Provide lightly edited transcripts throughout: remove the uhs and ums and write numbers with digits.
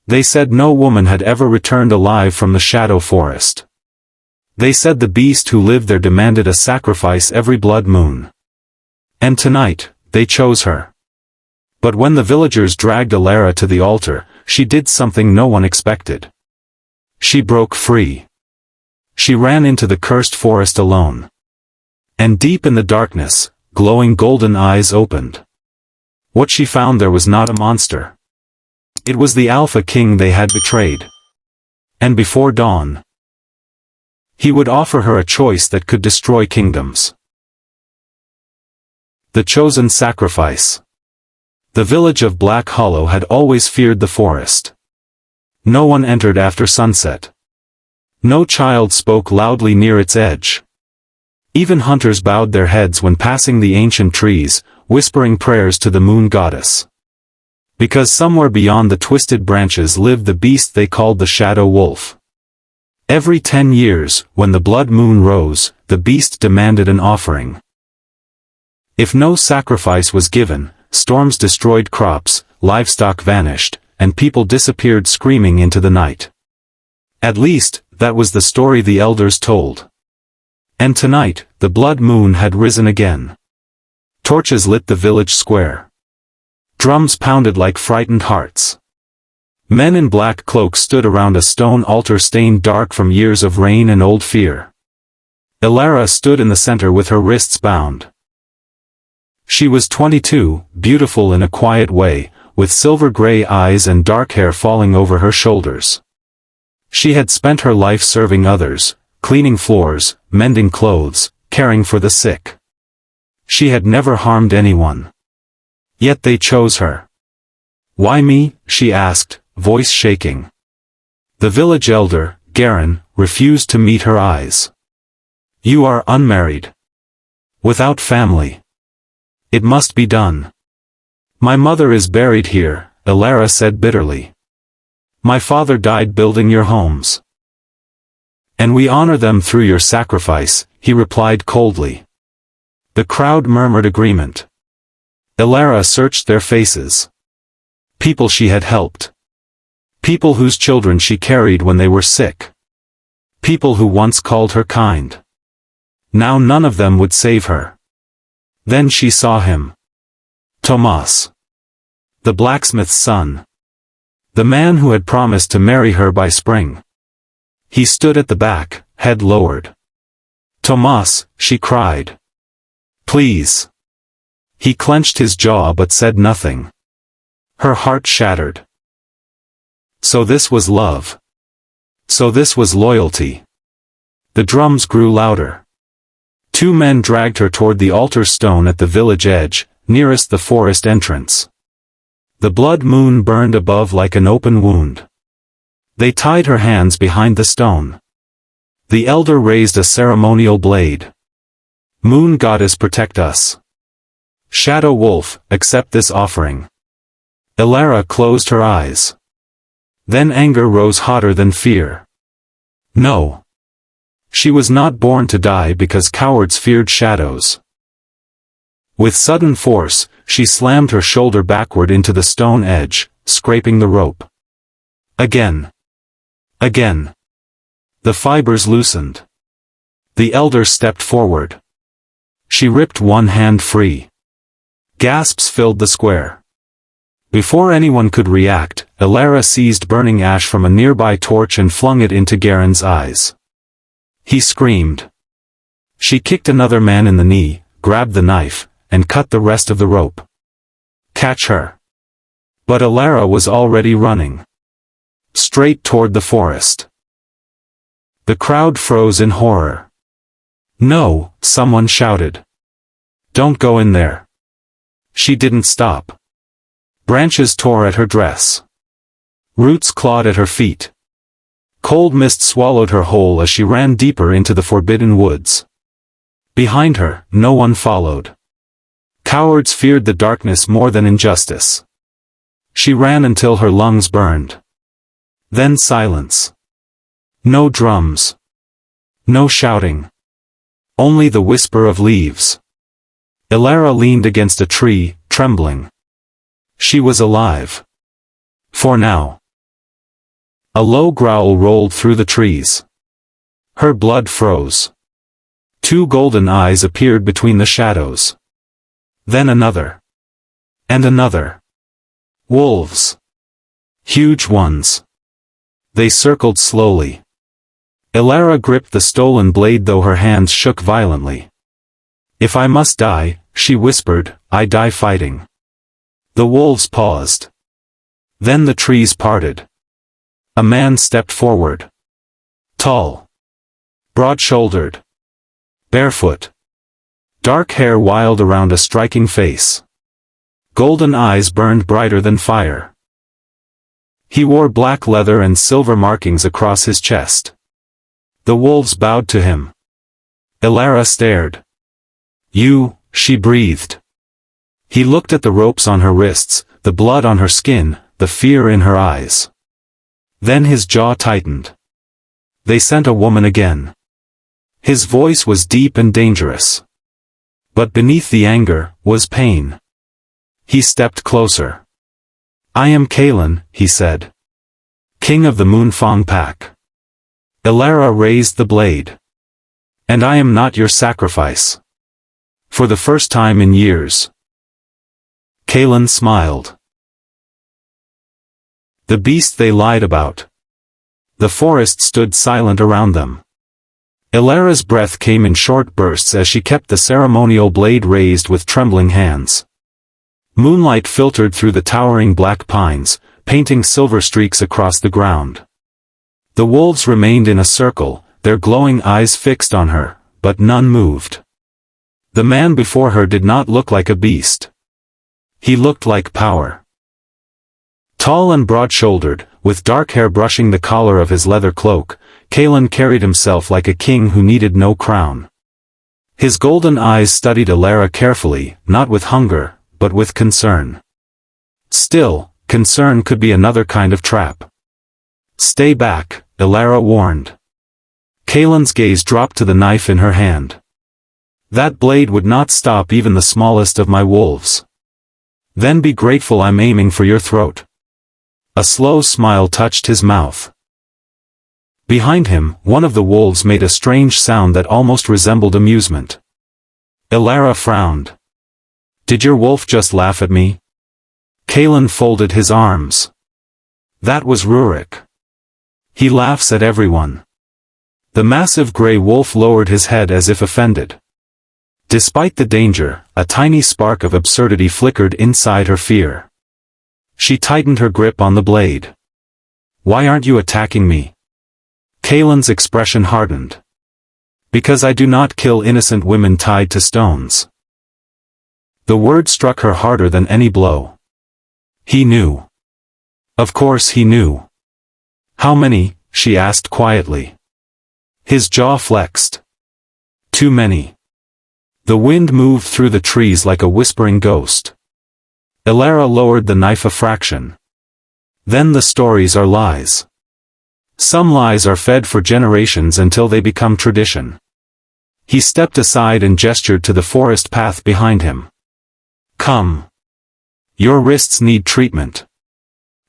They said no woman had ever returned alive from the shadow forest. They said the beast who lived there demanded a sacrifice every blood moon. And tonight, they chose her. But when the villagers dragged Elara to the altar, she did something no one expected. She broke free. She ran into the cursed forest alone. And deep in the darkness, glowing golden eyes opened. What she found there was not a monster. It was the Alpha King they had betrayed. And before dawn, he would offer her a choice that could destroy kingdoms. The chosen sacrifice. The village of Black Hollow had always feared the forest. No one entered after sunset. No child spoke loudly near its edge. Even hunters bowed their heads when passing the ancient trees, whispering prayers to the moon goddess. Because somewhere beyond the twisted branches lived the beast they called the Shadow Wolf. Every 10 years, when the blood moon rose, the beast demanded an offering. If no sacrifice was given, storms destroyed crops, livestock vanished, and people disappeared screaming into the night. At least, that was the story the elders told. And tonight, the blood moon had risen again. Torches lit the village square. Drums pounded like frightened hearts. Men in black cloaks stood around a stone altar stained dark from years of rain and old fear. Elara stood in the center with her wrists bound. She was 22, beautiful in a quiet way, with silver-gray eyes and dark hair falling over her shoulders. She had spent her life serving others, cleaning floors, mending clothes, caring for the sick. She had never harmed anyone. Yet they chose her. "Why me?" she asked, voice shaking. The village elder, Garen, refused to meet her eyes. "You are unmarried. Without family. It must be done." "My mother is buried here," Elara said bitterly. "My father died building your homes. And we honor them through your sacrifice," he replied coldly. The crowd murmured agreement. Elara searched their faces. People she had helped. People whose children she carried when they were sick. People who once called her kind. Now none of them would save her. Then she saw him. Tomas. The blacksmith's son. The man who had promised to marry her by spring. He stood at the back, head lowered. "Tomas," she cried. "Please." He clenched his jaw but said nothing. Her heart shattered. So this was love. So this was loyalty. The drums grew louder. 2 men dragged her toward the altar stone at the village edge, nearest the forest entrance. The blood moon burned above like an open wound. They tied her hands behind the stone. The elder raised a ceremonial blade. "Moon goddess, protect us. Shadow Wolf, accept this offering." Elara closed her eyes. Then anger rose hotter than fear. No. She was not born to die because cowards feared shadows. With sudden force, she slammed her shoulder backward into the stone edge, scraping the rope. Again. Again. The fibers loosened. The elder stepped forward. She ripped one hand free. Gasps filled the square. Before anyone could react, Elara seized burning ash from a nearby torch and flung it into Garen's eyes. He screamed. She kicked another man in the knee, grabbed the knife, and cut the rest of the rope. "Catch her." But Elara was already running. Straight toward the forest. The crowd froze in horror. "No," someone shouted. "Don't go in there." She didn't stop. Branches tore at her dress. Roots clawed at her feet. Cold mist swallowed her whole as she ran deeper into the forbidden woods. Behind her, no one followed. Cowards feared the darkness more than injustice. She ran until her lungs burned. Then silence. No drums. No shouting. Only the whisper of leaves. Elara leaned against a tree, trembling. She was alive. For now. A low growl rolled through the trees. Her blood froze. Two golden eyes appeared between the shadows. Then another. And another. Wolves. Huge ones. They circled slowly. Elara gripped the stolen blade though her hands shook violently. If I must die, she whispered, I die fighting. The wolves paused. Then the trees parted. A man stepped forward. Tall. Broad-shouldered. Barefoot. Dark hair wild around a striking face. Golden eyes burned brighter than fire. He wore black leather and silver markings across his chest. The wolves bowed to him. Elara stared. You, she breathed. He looked at the ropes on her wrists, the blood on her skin, the fear in her eyes. Then his jaw tightened. They sent a woman again. His voice was deep and dangerous. But beneath the anger, was pain. He stepped closer. I am Kalin, he said. King of the Moonfang Pack. Elara raised the blade. And I am not your sacrifice. For the first time in years. Kalin smiled. The beast they lied about. The forest stood silent around them. Elara's breath came in short bursts as she kept the ceremonial blade raised with trembling hands. Moonlight filtered through the towering black pines, painting silver streaks across the ground. The wolves remained in a circle, their glowing eyes fixed on her, but none moved. The man before her did not look like a beast. He looked like power. Tall and broad-shouldered, with dark hair brushing the collar of his leather cloak, Kalin carried himself like a king who needed no crown. His golden eyes studied Elara carefully, not with hunger, but with concern. Still, concern could be another kind of trap. Stay back, Elara warned. Kalin's gaze dropped to the knife in her hand. That blade would not stop even the smallest of my wolves. Then be grateful I'm aiming for your throat. A slow smile touched his mouth. Behind him, one of the wolves made a strange sound that almost resembled amusement. Elara frowned. Did your wolf just laugh at me? Kalin folded his arms. That was Rurik. He laughs at everyone. The massive gray wolf lowered his head as if offended. Despite the danger, a tiny spark of absurdity flickered inside her fear. She tightened her grip on the blade. Why aren't you attacking me? Kalin's expression hardened. Because I do not kill innocent women tied to stones. The word struck her harder than any blow. He knew. Of course he knew. How many? She asked quietly. His jaw flexed. Too many. The wind moved through the trees like a whispering ghost. Elara lowered the knife a fraction. Then the stories are lies. Some lies are fed for generations until they become tradition. He stepped aside and gestured to the forest path behind him. Come. Your wrists need treatment.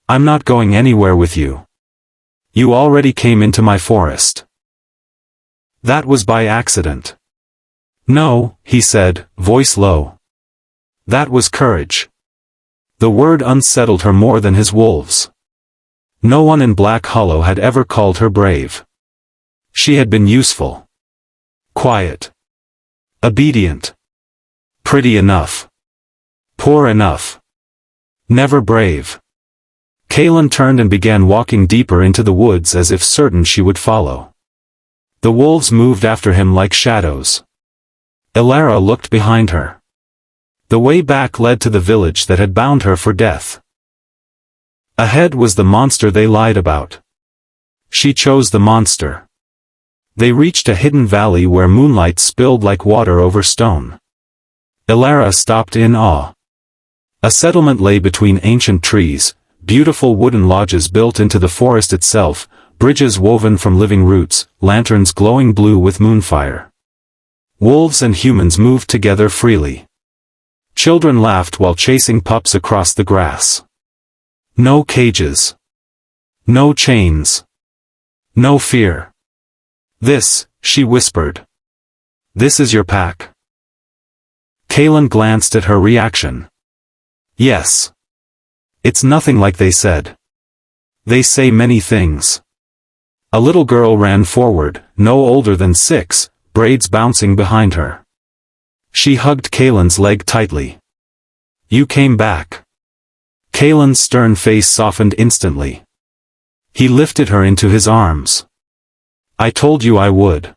I'm not going anywhere with you. You already came into my forest. That was by accident. No, he said, voice low. That was courage. The word unsettled her more than his wolves. No one in Black Hollow had ever called her brave. She had been useful. Quiet. Obedient. Pretty enough. Poor enough. Never brave. Kalin turned and began walking deeper into the woods as if certain she would follow. The wolves moved after him like shadows. Elara looked behind her. The way back led to the village that had bound her for death. Ahead was the monster they lied about. She chose the monster. They reached a hidden valley where moonlight spilled like water over stone. Elara stopped in awe. A settlement lay between ancient trees, beautiful wooden lodges built into the forest itself, bridges woven from living roots, lanterns glowing blue with moonfire. Wolves and humans moved together freely. Children laughed while chasing pups across the grass. No cages. No chains. No fear. This, she whispered. This is your pack. Kaelin glanced at her reaction. Yes. It's nothing like they said. They say many things. A little girl ran forward, no older than 6, braids bouncing behind her. She hugged Kaelin's leg tightly. You came back. Kaelin's stern face softened instantly. He lifted her into his arms. I told you I would.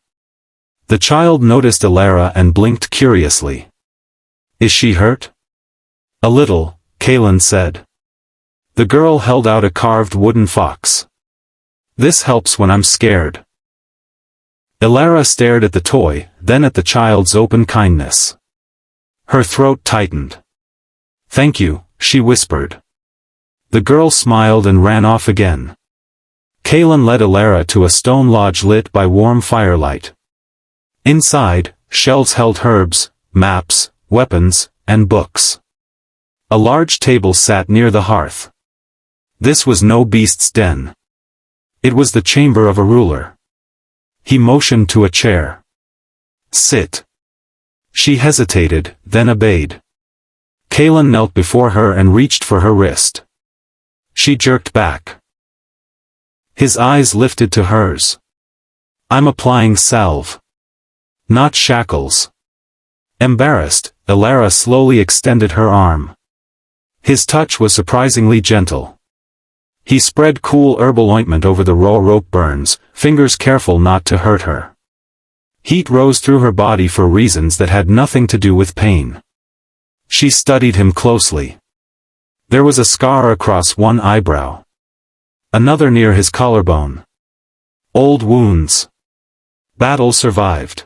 The child noticed Elara and blinked curiously. Is she hurt? A little, Kaelin said. The girl held out a carved wooden fox. This helps when I'm scared. Elara stared at the toy, then at the child's open kindness. Her throat tightened. Thank you, she whispered. The girl smiled and ran off again. Kaelin led Elara to a stone lodge lit by warm firelight. Inside, shelves held herbs, maps, weapons, and books. A large table sat near the hearth. This was no beast's den. It was the chamber of a ruler. He motioned to a chair. Sit. She hesitated, then obeyed. Kaelin knelt before her and reached for her wrist. She jerked back. His eyes lifted to hers. I'm applying salve. Not shackles. Embarrassed, Elara slowly extended her arm. His touch was surprisingly gentle. He spread cool herbal ointment over the raw rope burns, fingers careful not to hurt her. Heat rose through her body for reasons that had nothing to do with pain. She studied him closely. There was a scar across one eyebrow. Another near his collarbone. Old wounds. Battle survived.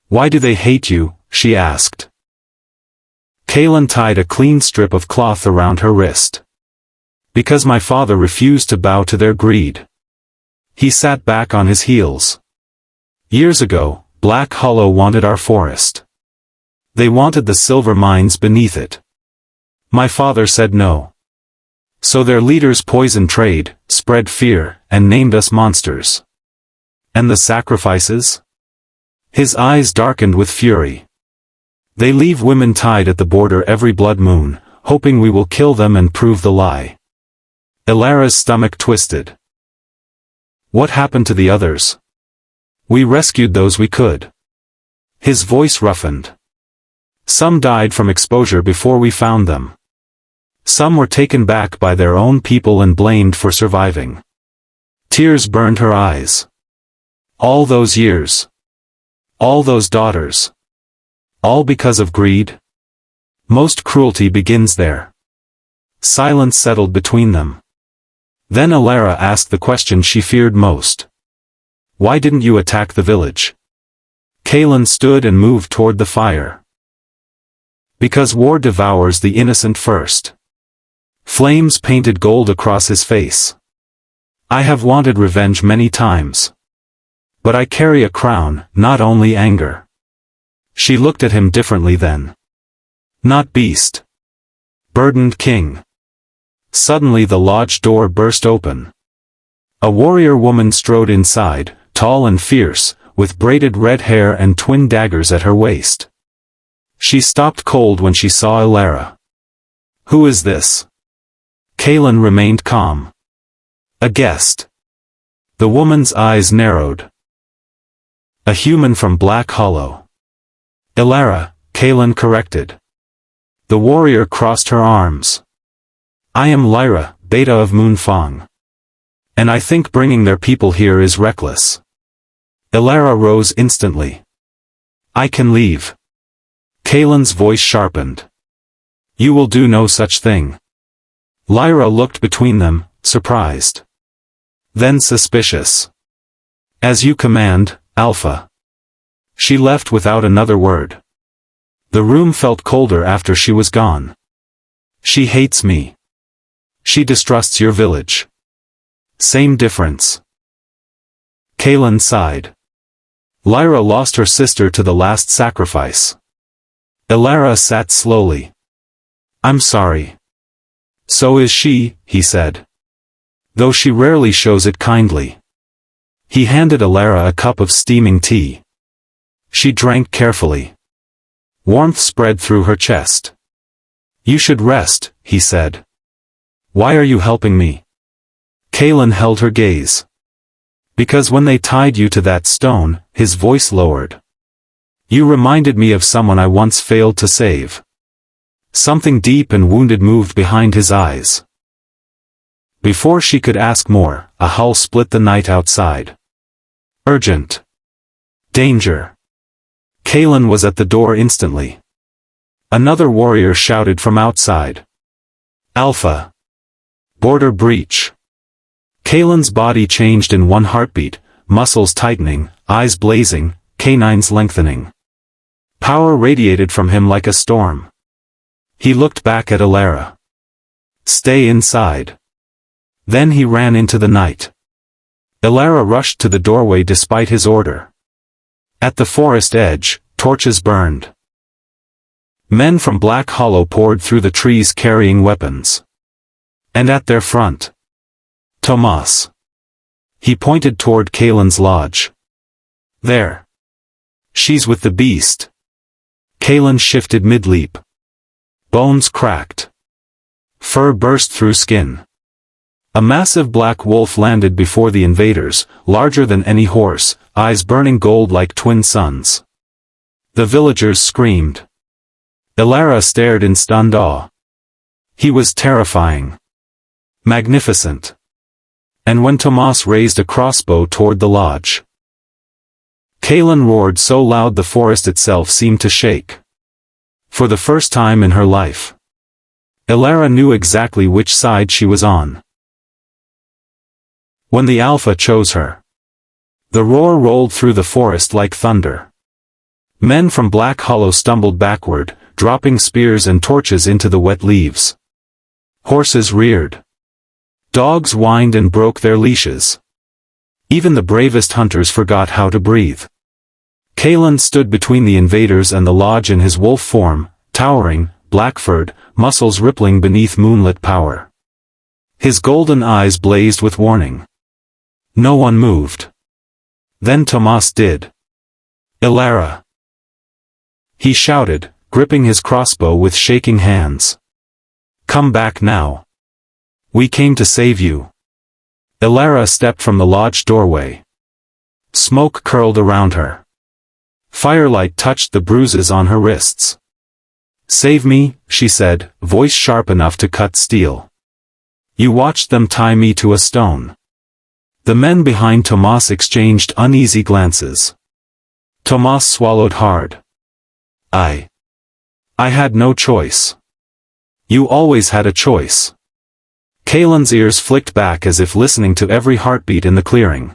Why do they hate you? She asked. Kaelin tied a clean strip of cloth around her wrist. Because my father refused to bow to their greed. He sat back on his heels. Years ago, Black Hollow wanted our forest. They wanted the silver mines beneath it. My father said no. So their leaders poisoned trade, spread fear, and named us monsters. And the sacrifices? His eyes darkened with fury. They leave women tied at the border every blood moon, hoping we will kill them and prove the lie. Elara's stomach twisted. What happened to the others? We rescued those we could. His voice roughened. Some died from exposure before we found them. Some were taken back by their own people and blamed for surviving. Tears burned her eyes. All those years. All those daughters. All because of greed? Most cruelty begins there. Silence settled between them. Then Elara asked the question she feared most. Why didn't you attack the village? Kaelin stood and moved toward the fire. Because war devours the innocent first. Flames painted gold across his face. I have wanted revenge many times. But I carry a crown, not only anger. She looked at him differently then. Not beast. Burdened king. Suddenly the lodge door burst open. A warrior woman strode inside, tall and fierce, with braided red hair and twin daggers at her waist. She stopped cold when she saw Elara. Who is this? Kaelin remained calm. A guest. The woman's eyes narrowed. A human from Black Hollow. Elara, Kaelin corrected. The warrior crossed her arms. I am Lyra, Beta of Moonfang. And I think bringing their people here is reckless. Elara rose instantly. I can leave. Kaelin's voice sharpened. You will do no such thing. Lyra looked between them, surprised. Then suspicious. As you command, Alpha. She left without another word. The room felt colder after she was gone. She hates me. She distrusts your village. Same difference. Kaelin sighed. Lyra lost her sister to the last sacrifice. Elara sat slowly. I'm sorry. So is she, he said. though she rarely shows it kindly. He handed Elara a cup of steaming tea. She drank carefully. Warmth spread through her chest. "You should rest," he said. "Why are you helping me?" Kaelin held her gaze. "Because when they tied you to that stone," his voice lowered. "You reminded me of someone I once failed to save." Something deep and wounded moved behind his eyes. Before she could ask more, a howl split the night outside. Urgent. Danger. Kaelin was at the door instantly. Another warrior shouted from outside. "Alpha. Border breach." Kaelin's body changed in one heartbeat, muscles tightening, eyes blazing, canines lengthening. Power radiated from him like a storm. He looked back at Elara. "Stay inside." Then he ran into the night. Elara rushed to the doorway despite his order. At the forest edge, torches burned. Men from Black Hollow poured through the trees carrying weapons. And at their front, Tomas. He pointed toward Kaelin's lodge. "There. She's with the beast." Kaelin shifted mid-leap. Bones cracked. Fur burst through skin. A massive black wolf landed before the invaders, larger than any horse, eyes burning gold like twin suns. The villagers screamed. Elara stared in stunned awe. He was terrifying. Magnificent. And when Tomas raised a crossbow toward the lodge, Kaelin roared so loud the forest itself seemed to shake. For the first time in her life, Elara knew exactly which side she was on. When the Alpha chose her, the roar rolled through the forest like thunder. Men from Black Hollow stumbled backward, dropping spears and torches into the wet leaves. Horses reared. Dogs whined and broke their leashes. Even the bravest hunters forgot how to breathe. Kaelin stood between the invaders and the lodge in his wolf form, towering, black-furred, muscles rippling beneath moonlit power. His golden eyes blazed with warning. No one moved. Then Tomas did. "Elara!" He shouted, gripping his crossbow with shaking hands. "Come back now. We came to save you." Elara stepped from the lodge doorway. Smoke curled around her. Firelight touched the bruises on her wrists. "Save me," she said, voice sharp enough to cut steel. "You watched them tie me to a stone." The men behind Tomas exchanged uneasy glances. Tomas swallowed hard. I had no choice." "You always had a choice." Kaelin's ears flicked back as if listening to every heartbeat in the clearing.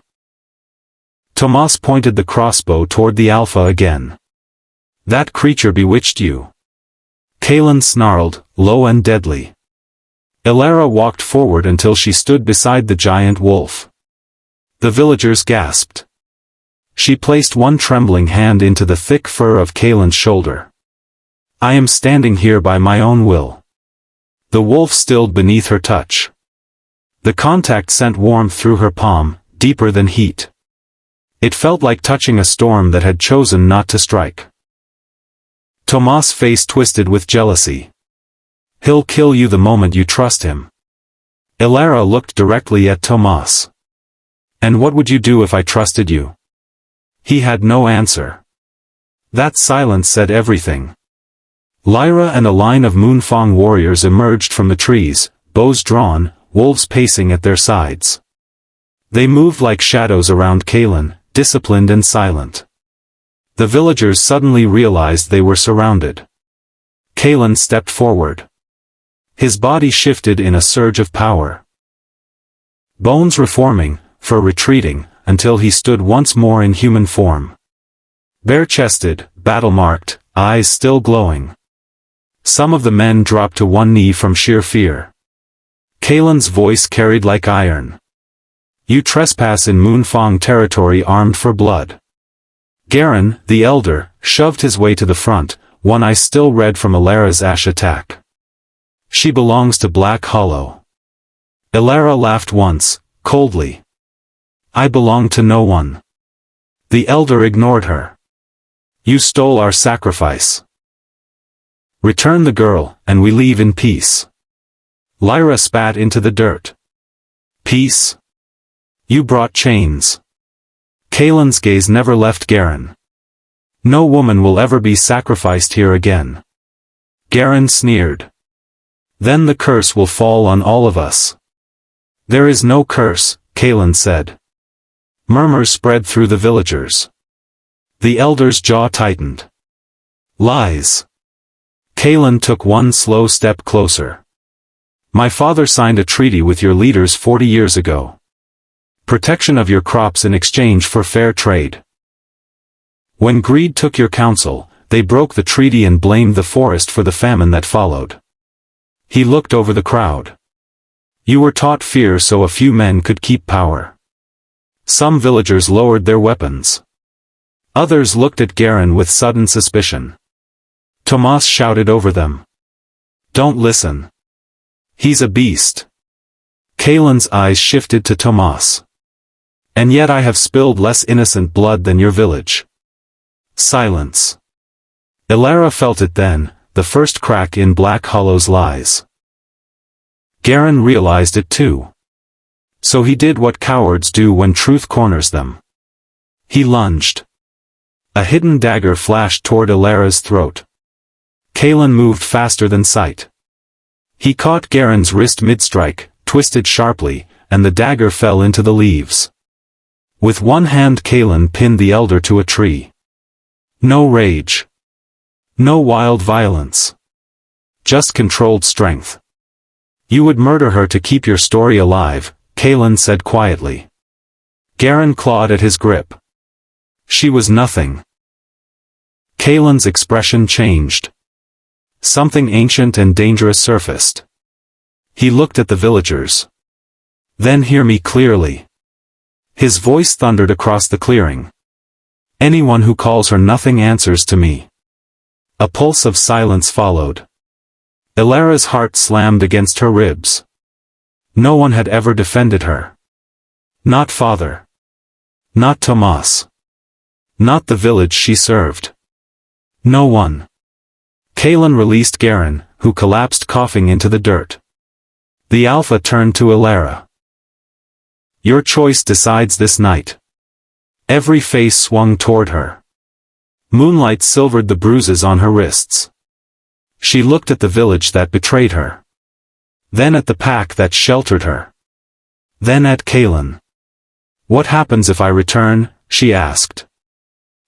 Tomas pointed the crossbow toward the Alpha again. "That creature bewitched you." Kaelin snarled, low and deadly. Elara walked forward until she stood beside the giant wolf. The villagers gasped. She placed one trembling hand into the thick fur of Kaelin's shoulder. "I am standing here by my own will." The wolf stilled beneath her touch. The contact sent warmth through her palm, deeper than heat. It felt like touching a storm that had chosen not to strike. Tomas' face twisted with jealousy. "He'll kill you the moment you trust him." Elara looked directly at Tomas. "And what would you do if I trusted you?" He had no answer. That silence said everything. Lyra and a line of Moonfang warriors emerged from the trees, bows drawn, wolves pacing at their sides. They moved like shadows around Kaelin, disciplined and silent. The villagers suddenly realized they were surrounded. Kaelin stepped forward. His body shifted in a surge of power. Bones reforming, fur retreating, until he stood once more in human form. Bare-chested, battle-marked, eyes still glowing. Some of the men dropped to one knee from sheer fear. Kaelin's voice carried like iron. "You trespass in Moonfang territory armed for blood." Garen, the elder, shoved his way to the front, one eye still red from Elara's ash attack. "She belongs to Black Hollow." Elara laughed once, coldly. I belong to no one. The elder ignored her. You stole our sacrifice. Return the girl, and we leave in peace. Lyra spat into the dirt. Peace? You brought chains. Kaelin's gaze never left Garen. No woman will ever be sacrificed here again. Garen sneered. Then the curse will fall on all of us. There is no curse, Kaelin said. Murmurs spread through the villagers. The elder's jaw tightened. Lies. Kaelin took one slow step closer. My father signed a treaty with your leaders 40 years ago. Protection of your crops in exchange for fair trade. When greed took your counsel, they broke the treaty and blamed the forest for the famine that followed. He looked over the crowd. You were taught fear so a few men could keep power. Some villagers lowered their weapons. Others looked at Garen with sudden suspicion. Tomas shouted over them. Don't listen. He's a beast. Kaelin's eyes shifted to Tomas. And yet I have spilled less innocent blood than your village. Silence. Elara felt it then, the first crack in Black Hollow's lies. Garen realized it too. So he did what cowards do when truth corners them. He lunged. A hidden dagger flashed toward Elara's throat. Kaelin moved faster than sight. He caught Garen's wrist mid-strike, twisted sharply, and the dagger fell into the leaves. With one hand Kaelin pinned the elder to a tree. No rage. No wild violence. Just controlled strength. You would murder her to keep your story alive, Kaelin said quietly. Garen clawed at his grip. She was nothing. Kaelin's expression changed. Something ancient and dangerous surfaced. He looked at the villagers. Then hear me clearly. His voice thundered across the clearing. Anyone who calls her nothing answers to me. A pulse of silence followed. Elara's heart slammed against her ribs. No one had ever defended her. Not father. Not Tomas. Not the village she served. No one. Kaelin released Garen, who collapsed coughing into the dirt. The Alpha turned to Elara. Your choice decides this night. Every face swung toward her. Moonlight silvered the bruises on her wrists. She looked at the village that betrayed her. Then at the pack that sheltered her. Then at Kaelin. What happens if I return? She asked.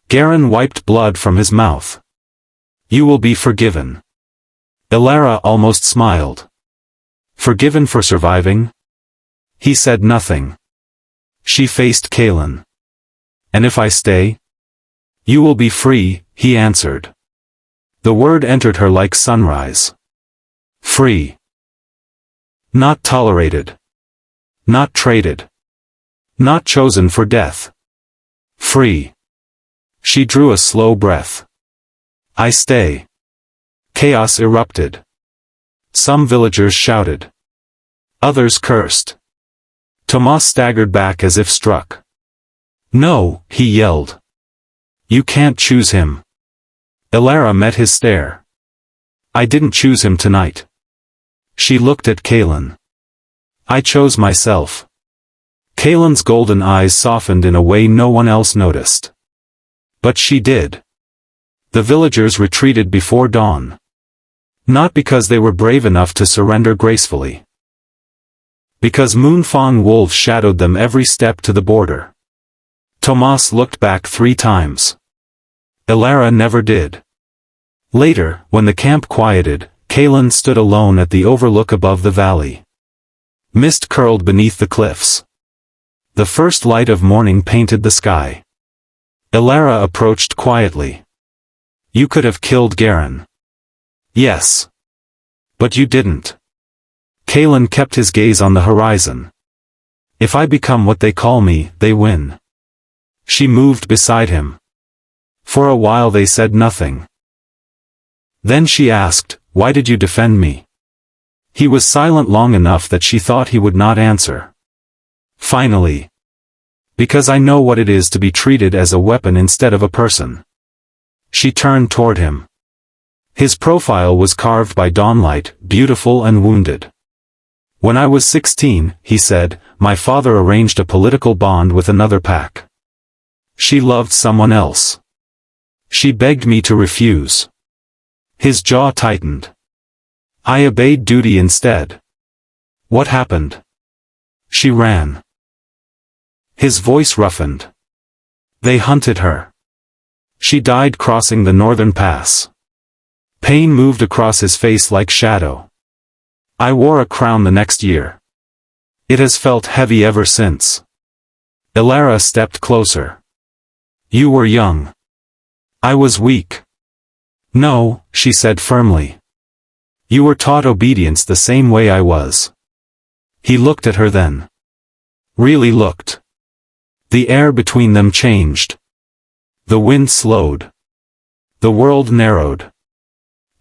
Garen wiped blood from his mouth. You will be forgiven. Elara almost smiled. Forgiven for surviving? He said nothing. She faced Kaelin. And if I stay? You will be free, he answered. The word entered her like sunrise. Free. Not tolerated. Not traded. Not chosen for death. Free. She drew a slow breath. I stay. Chaos erupted. Some villagers shouted. Others cursed. Tomas staggered back as if struck. No, he yelled. You can't choose him. Elara met his stare. I didn't choose him tonight. She looked at Kaelin. I chose myself. Kaelin's golden eyes softened in a way no one else noticed. But she did. The villagers retreated before dawn. Not because they were brave enough to surrender gracefully. Because Moonfang wolves shadowed them every step to the border. Tomas looked back 3 times. Elara never did. Later, when the camp quieted, Kaelin stood alone at the overlook above the valley. Mist curled beneath the cliffs. The first light of morning painted the sky. Elara approached quietly. You could have killed Garen. Yes. But you didn't. Kaelin kept his gaze on the horizon. If I become what they call me, they win. She moved beside him. For a while they said nothing. Then she asked, why did you defend me? He was silent long enough that she thought he would not answer. Finally. Because I know what it is to be treated as a weapon instead of a person. She turned toward him. His profile was carved by dawnlight, beautiful and wounded. When I was 16, he said, my father arranged a political bond with another pack. She loved someone else. She begged me to refuse. His jaw tightened. I obeyed duty instead. What happened? She ran. His voice roughened. They hunted her. She died crossing the northern pass. Pain moved across his face like shadow. I wore a crown the next year. It has felt heavy ever since. Elara stepped closer. You were young. I was weak. No, she said firmly. You were taught obedience the same way I was. He looked at her then. Really looked. The air between them changed. The wind slowed. The world narrowed.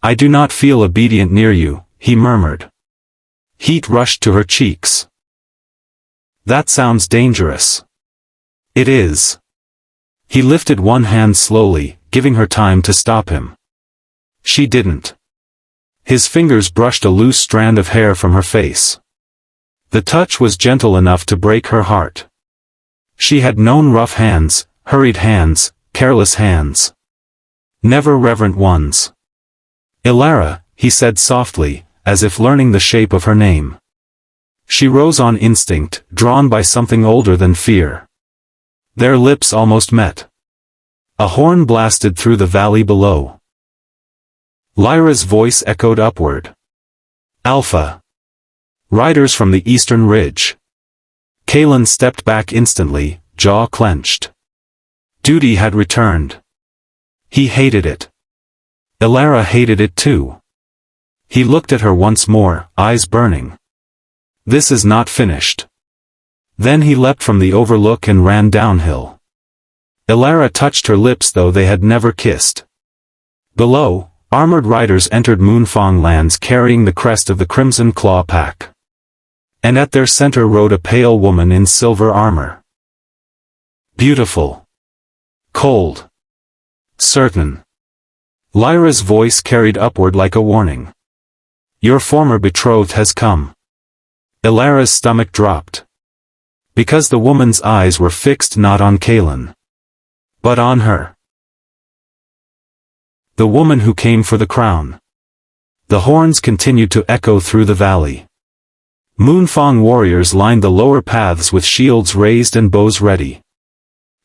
I do not feel obedient near you, he murmured. Heat rushed to her cheeks. That sounds dangerous. It is. He lifted one hand slowly, giving her time to stop him. She didn't. His fingers brushed a loose strand of hair from her face. The touch was gentle enough to break her heart. She had known rough hands, hurried hands, careless hands. Never reverent ones. Elara, he said softly, as if learning the shape of her name. She rose on instinct, drawn by something older than fear. Their lips almost met. A horn blasted through the valley below. Lyra's voice echoed upward. Alpha. Riders from the eastern ridge. Kaelin stepped back instantly, jaw clenched. Duty had returned. He hated it. Elara hated it too. He looked at her once more, eyes burning. This is not finished. Then he leapt from the overlook and ran downhill. Elara touched her lips though they had never kissed. Below, armored riders entered Moonfang lands carrying the crest of the Crimson Claw pack. And at their center rode a pale woman in silver armor. Beautiful. Cold. Certain. Lyra's voice carried upward like a warning. Your former betrothed has come. Elara's stomach dropped. Because the woman's eyes were fixed not on Kaelin, but on her. The woman who came for the crown. The horns continued to echo through the valley. Moonfang warriors lined the lower paths with shields raised and bows ready.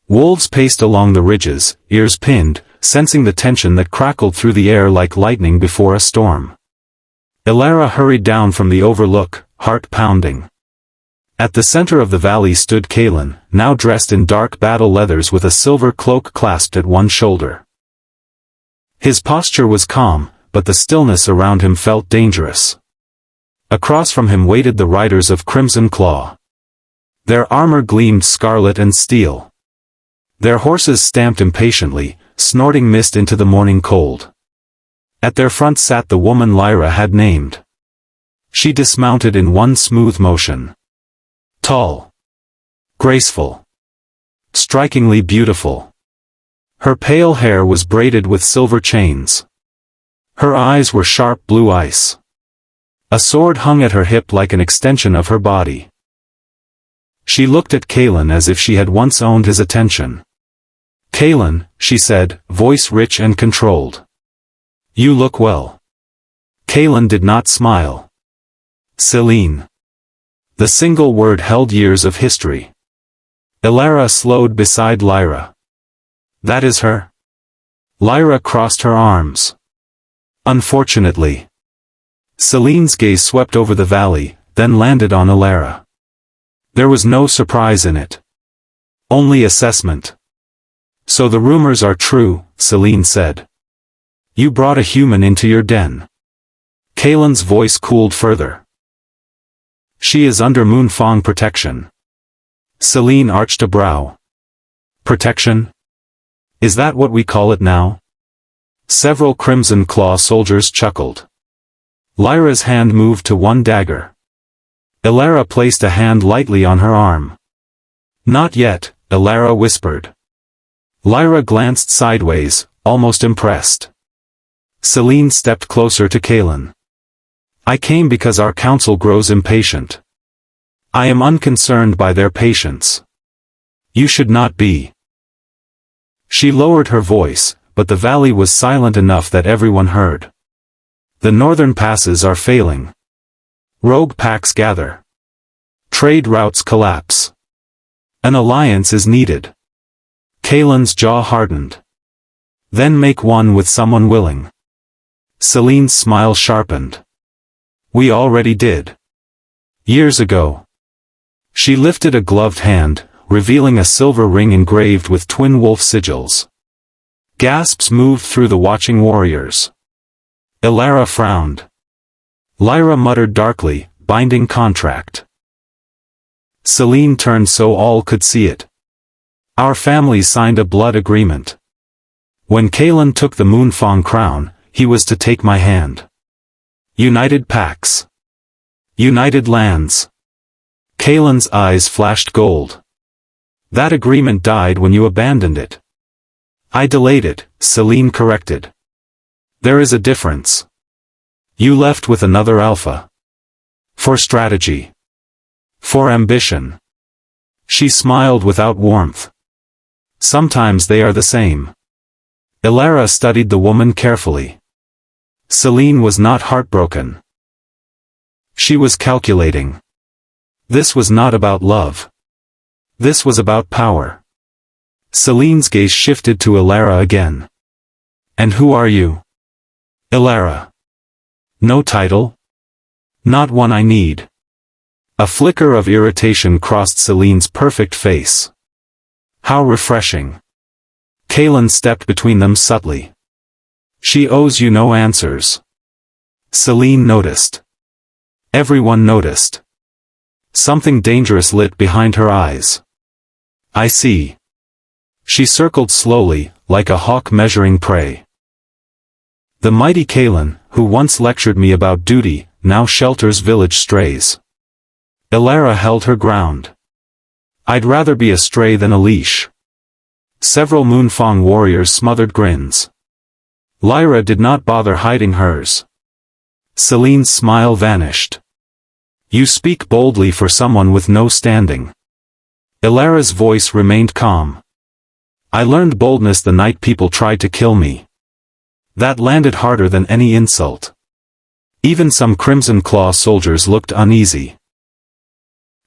Wolves paced along the ridges, ears pinned, sensing the tension that crackled through the air like lightning before a storm. Elara hurried down from the overlook, heart pounding. At the center of the valley stood Kaelin, now dressed in dark battle leathers with a silver cloak clasped at one shoulder. His posture was calm, but the stillness around him felt dangerous. Across from him waited the riders of Crimson Claw. Their armor gleamed scarlet and steel. Their horses stamped impatiently, snorting mist into the morning cold. At their front sat the woman Lyra had named. She dismounted in one smooth motion. Tall. Graceful. Strikingly beautiful. Her pale hair was braided with silver chains. Her eyes were sharp blue ice. A sword hung at her hip like an extension of her body. She looked at Kaelin as if she had once owned his attention. Kaelin, she said, voice rich and controlled. You look well. Kaelin did not smile. Selene. The single word held years of history. Elara slowed beside Lyra. That is her? Lyra crossed her arms. Unfortunately. Selene's gaze swept over the valley, then landed on Elara. There was no surprise in it. Only assessment. So the rumors are true, Selene said. You brought a human into your den. Kaelin's voice cooled further. She is under Moonfang protection. Selene arched a brow. Protection? Is that what we call it now? Several Crimson Claw soldiers chuckled. Lyra's hand moved to one dagger. Elara placed a hand lightly on her arm. "Not yet," Elara whispered. Lyra glanced sideways, almost impressed. Celine stepped closer to Kaelin. "I came because our council grows impatient. I am unconcerned by their patience. You should not be." She lowered her voice, but the valley was silent enough that everyone heard. "The northern passes are failing. Rogue packs gather. Trade routes collapse. An alliance is needed." Kaelin's jaw hardened. "Then make one with someone willing." Celine's smile sharpened. "We already did. Years ago." She lifted a gloved hand, revealing a silver ring engraved with twin wolf sigils. Gasps moved through the watching warriors. Elara frowned. Lyra muttered darkly, "Binding contract." Celine turned so all could see it. "Our families signed a blood agreement. When Kaelin took the Moonfang crown, he was to take my hand. United packs. United lands." Kaelin's eyes flashed gold. "That agreement died when you abandoned it." "I delayed it," Celine corrected. "There is a difference. You left with another alpha. For strategy. For ambition." She smiled without warmth. "Sometimes they are the same." Elara studied the woman carefully. Celine was not heartbroken. She was calculating. This was not about love. This was about power. Celine's gaze shifted to Elara again. "And who are you?" "Elara." "No title?" "Not one I need." A flicker of irritation crossed Celine's perfect face. "How refreshing." Kaelin stepped between them subtly. "She owes you no answers." Celine noticed. Everyone noticed. Something dangerous lit behind her eyes. "I see." She circled slowly, like a hawk measuring prey. "The mighty Kaelin, who once lectured me about duty, now shelters village strays." Elara held her ground. "I'd rather be a stray than a leash." Several Moonfang warriors smothered grins. Lyra did not bother hiding hers. Celine's smile vanished. "You speak boldly for someone with no standing." Elara's voice remained calm. "I learned boldness the night people tried to kill me. That landed harder than any insult. Even some Crimson Claw soldiers looked uneasy."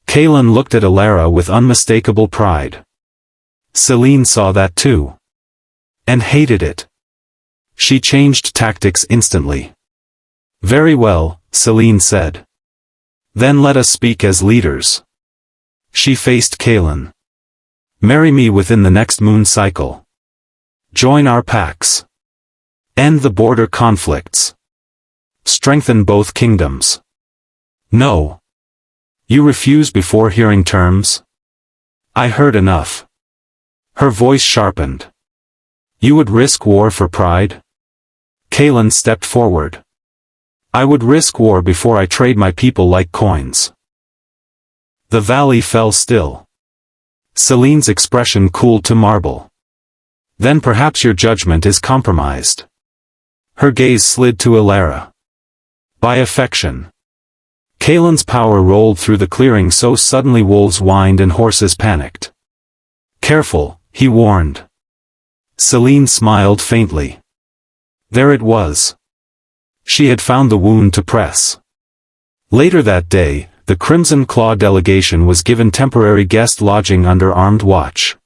Kaelin looked at Elara with unmistakable pride. Celine saw that too. And hated it. She changed tactics instantly. "Very well," Celine said. "Then let us speak as leaders." She faced Kaelin. "Marry me within the next moon cycle. Join our packs. End the border conflicts. Strengthen both kingdoms." "No. You refuse before hearing terms?" "I heard enough." Her voice sharpened. "You would risk war for pride?" Kaelin stepped forward. "I would risk war before I trade my people like coins." The valley fell still. Celine's expression cooled to marble. "Then perhaps your judgment is compromised." Her gaze slid to Elara. "By affection." Kaelin's power rolled through the clearing so suddenly wolves whined and horses panicked. "Careful," he warned. Celine smiled faintly. There it was. She had found the wound to press. Later that day, the Crimson Claw delegation was given temporary guest lodging under armed watch.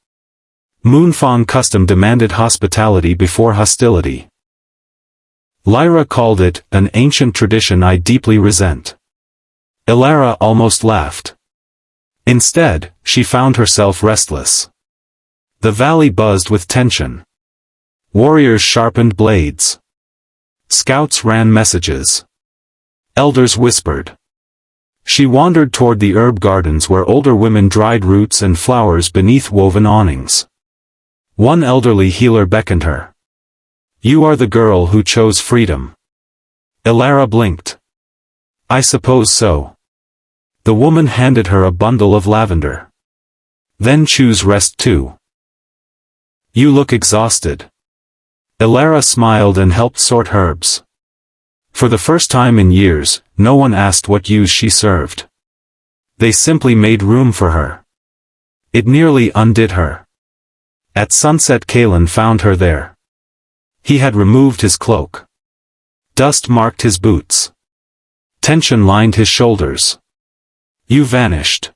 Moonfang custom demanded hospitality before hostility. Lyra called it, "an ancient tradition I deeply resent." Elara almost laughed. Instead, she found herself restless. The valley buzzed with tension. Warriors sharpened blades. Scouts ran messages. Elders whispered. She wandered toward the herb gardens where older women dried roots and flowers beneath woven awnings. One elderly healer beckoned her. "You are the girl who chose freedom." Elara blinked. I suppose so. The woman handed her a bundle of lavender. Then choose rest too. You look exhausted. Elara smiled and helped sort herbs. For the first time in years, no one asked what use she served. They simply made room for her. It nearly undid her. At sunset Kalen found her there. He had removed his cloak. Dust marked his boots. Tension lined his shoulders. You vanished.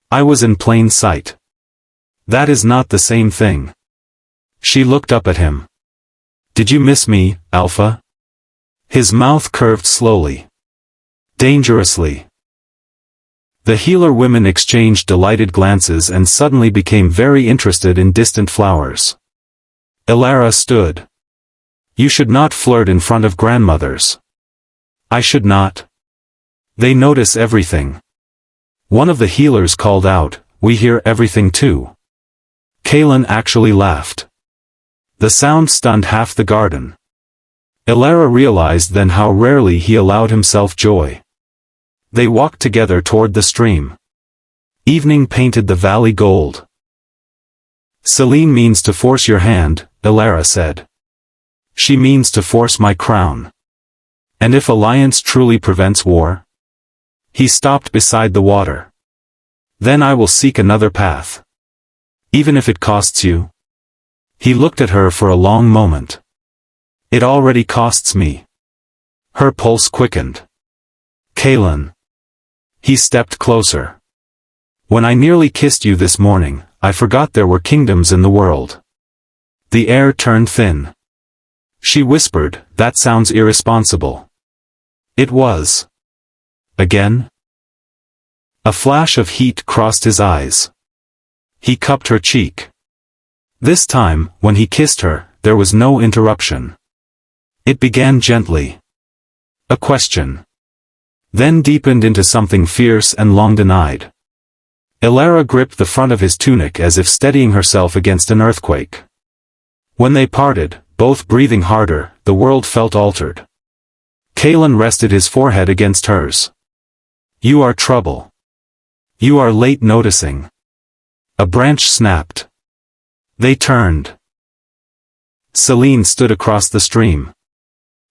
I was in plain sight. That is not the same thing. She looked up at him. Did you miss me, Alpha? His mouth curved slowly. Dangerously. The healer women exchanged delighted glances and suddenly became very interested in distant flowers. Elara stood. You should not flirt in front of grandmothers. I should not. They notice everything. One of the healers called out, we hear everything too. Kalen actually laughed. The sound stunned half the garden. Elara realized then how rarely he allowed himself joy. They walked together toward the stream. Evening painted the valley gold. Celine means to force your hand, Elara said. She means to force my crown. And if alliance truly prevents war? He stopped beside the water. Then I will seek another path. Even if it costs you. He looked at her for a long moment. It already costs me. Her pulse quickened. Kalen. He stepped closer. When I nearly kissed you this morning, I forgot there were kingdoms in the world. The air turned thin. She whispered, that sounds irresponsible. It was. Again? A flash of heat crossed his eyes. He cupped her cheek. This time, when he kissed her, there was no interruption. It began gently. A question. Then deepened into something fierce and long denied. Elara gripped the front of his tunic as if steadying herself against an earthquake. When they parted, both breathing harder, the world felt altered. Kalen rested his forehead against hers. You are trouble. You are late noticing. A branch snapped. They turned. Celine stood across the stream.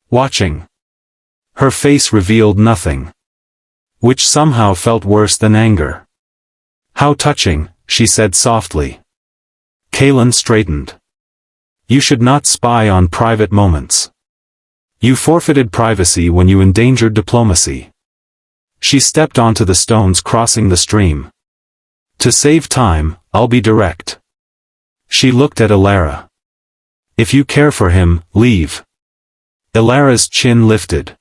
Watching. Her face revealed nothing. Which somehow felt worse than anger. How touching, she said softly. Kalen straightened. You should not spy on private moments. You forfeited privacy when you endangered diplomacy. She stepped onto the stones crossing the stream. To save time, I'll be direct. She looked at Elara. If you care for him, leave. Elara's chin lifted.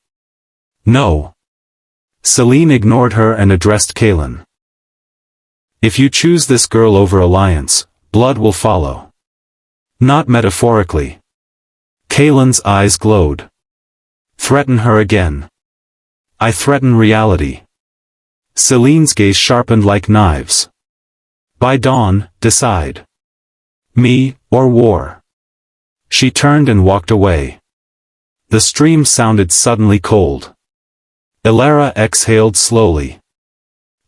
No. Celine ignored her and addressed Kalen. If you choose this girl over alliance, blood will follow. Not metaphorically. Kalen's eyes glowed. Threaten her again. I threaten reality. Celine's gaze sharpened like knives. By dawn, decide. Me, or war. She turned and walked away. The stream sounded suddenly cold. Elara exhaled slowly.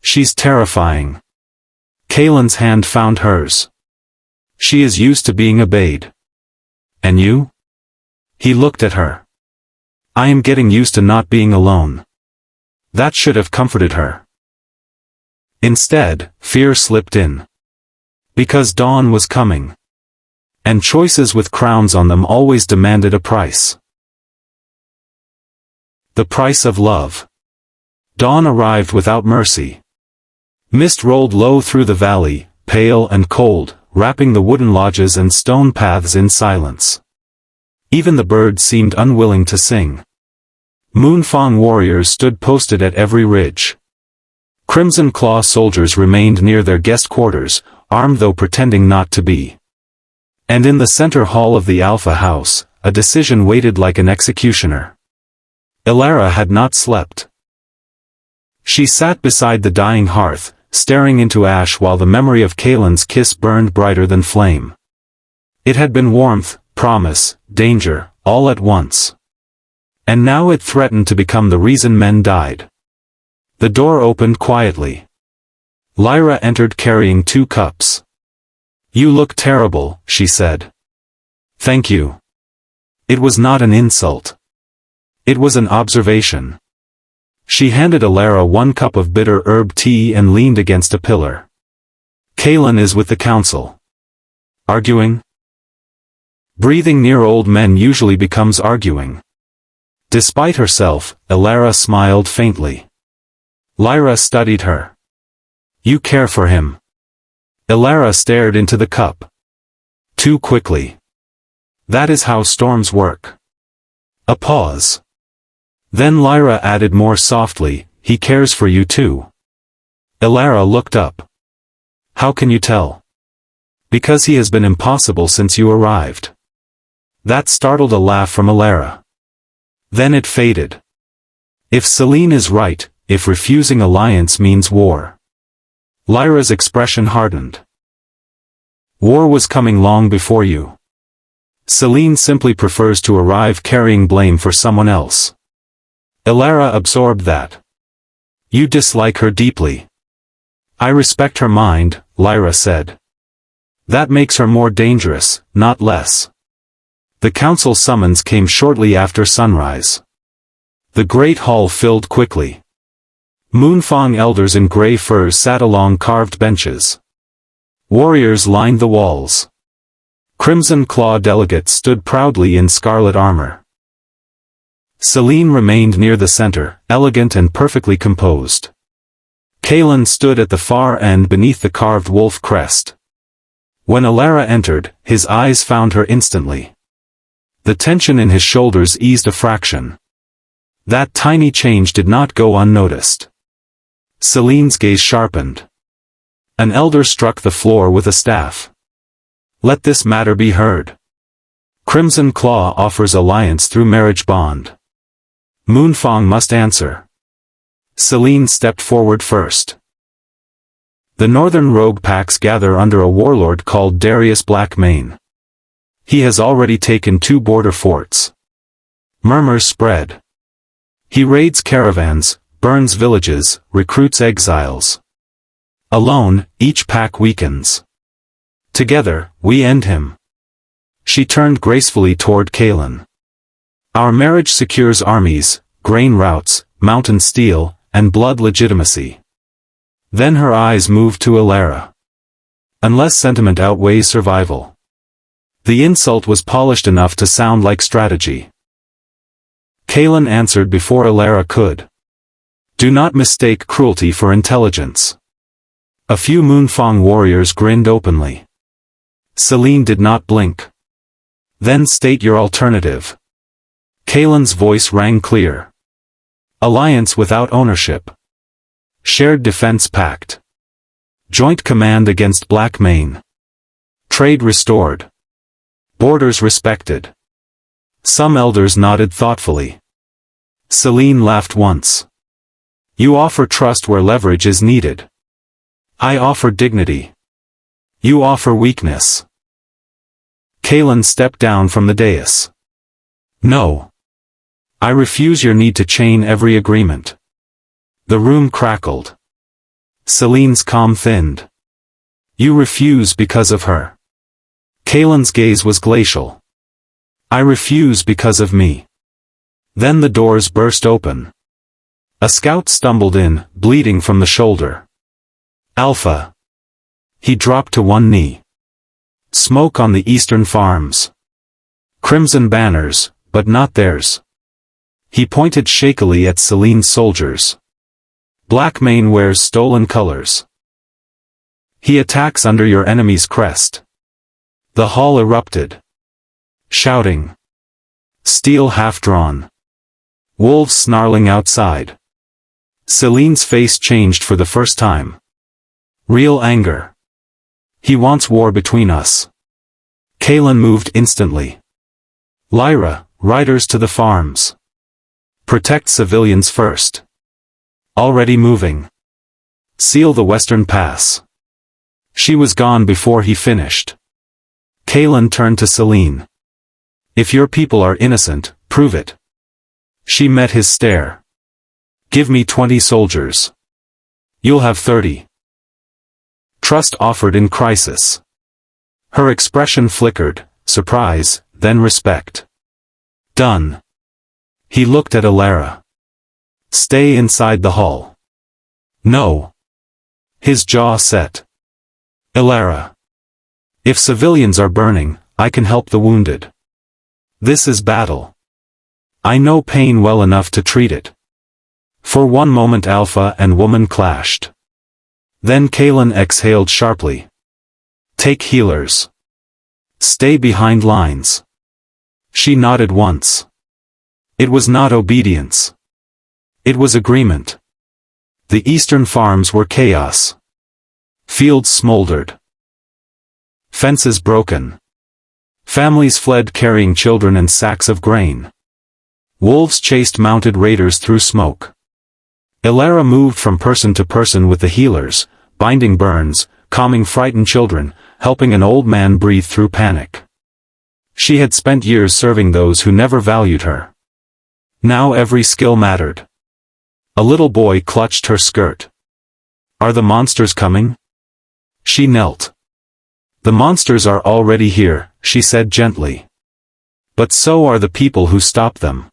She's terrifying. Kalen's hand found hers. She is used to being obeyed. And you? He looked at her. I am getting used to not being alone. That should have comforted her. Instead, fear slipped in. Because dawn was coming. And choices with crowns on them always demanded a price. The price of love. Dawn arrived without mercy. Mist rolled low through the valley, pale and cold, wrapping the wooden lodges and stone paths in silence. Even the birds seemed unwilling to sing. Moonfang warriors stood posted at every ridge. Crimson Claw soldiers remained near their guest quarters, armed though pretending not to be. And in the center hall of the Alpha House, a decision waited like an executioner. Elara had not slept. She sat beside the dying hearth, staring into ash while the memory of Kalen's kiss burned brighter than flame. It had been warmth, promise, danger, all at once. And now it threatened to become the reason men died. The door opened quietly. Lyra entered carrying 2 cups. "You look terrible," she said. "Thank you." It was not an insult. It was an observation. She handed Elara 1 cup of bitter herb tea and leaned against a pillar. "Kaelin is with the council." "Arguing?" Breathing near old men usually becomes arguing. Despite herself, Elara smiled faintly. Lyra studied her. "You care for him." Elara stared into the cup. "Too quickly. That is how storms work." A pause. Then Lyra added more softly, "He cares for you too." Elara looked up. "How can you tell?" "Because he has been impossible since you arrived." That startled a laugh from Elara. Then it faded. If Selene is right, if refusing alliance means war. Lyra's expression hardened. "War was coming long before you. Selene simply prefers to arrive carrying blame for someone else." Elara absorbed that. "You dislike her deeply." "I respect her mind," Lyra said. "That makes her more dangerous, not less." The council summons came shortly after sunrise. The great hall filled quickly. Moonfang elders in gray furs sat along carved benches. Warriors lined the walls. Crimson Claw delegates stood proudly in scarlet armor. Selene remained near the center, elegant and perfectly composed. Kaelin stood at the far end beneath the carved wolf crest. When Elara entered, his eyes found her instantly. The tension in his shoulders eased a fraction. That tiny change did not go unnoticed. Selene's gaze sharpened. An elder struck the floor with a staff. "Let this matter be heard. Crimson Claw offers alliance through marriage bond. Moonfang must answer." Selene stepped forward first. The northern rogue packs gather under a warlord called Darius Blackmane. He has already taken 2 border forts. Murmurs spread. He raids caravans, burns villages, recruits exiles. Alone, each pack weakens. Together, we end him. She turned gracefully toward Kaelin. "Our marriage secures armies, grain routes, mountain steel, and blood legitimacy." Then her eyes moved to Elara. "Unless sentiment outweighs survival." The insult was polished enough to sound like strategy. Kaelin answered before Elara could. "Do not mistake cruelty for intelligence." A few Moonfang warriors grinned openly. Selene did not blink. "Then state your alternative." Kaelin's voice rang clear. "Alliance without ownership. Shared defense pact. Joint command against Blackmane. Trade restored. Borders respected." Some elders nodded thoughtfully. Selene laughed once. "You offer trust where leverage is needed. I offer dignity. You offer weakness." Kaelin stepped down from the dais. "No. I refuse your need to chain every agreement." The room crackled. Selene's calm thinned. "You refuse because of her." Kaelin's gaze was glacial. "I refuse because of me." Then the doors burst open. A scout stumbled in, bleeding from the shoulder. "Alpha." He dropped to one knee. "Smoke on the eastern farms. Crimson banners, but not theirs." He pointed shakily at Selene's soldiers. "Blackmane wears stolen colors. He attacks under your enemy's crest." The hall erupted. Shouting. Steel half-drawn. Wolves snarling outside. Selene's face changed for the first time. Real anger. "He wants war between us." Kaelin moved instantly. "Lyra, riders to the farms. Protect civilians first." "Already moving. Seal the western pass." She was gone before he finished. Kaelin turned to Selene. "If your people are innocent, prove it." She met his stare. Give me 20 soldiers. You'll have 30. Trust offered in crisis. Her expression flickered, surprise, then respect. Done. He looked at Elara. Stay inside the hall. No. His jaw set. Elara. If civilians are burning, I can help the wounded. This is battle. I know pain well enough to treat it. For one moment Alpha and Woman clashed. Then Kaelin exhaled sharply. Take healers. Stay behind lines. She nodded once. It was not obedience. It was agreement. The eastern farms were chaos. Fields smoldered. Fences broken. Families fled carrying children and sacks of grain. Wolves chased mounted raiders through smoke. Elara moved from person to person with the healers, binding burns, calming frightened children, helping an old man breathe through panic. She had spent years serving those who never valued her. Now every skill mattered. A little boy clutched her skirt. Are the monsters coming? She knelt. The monsters are already here, she said gently. But so are the people who stop them.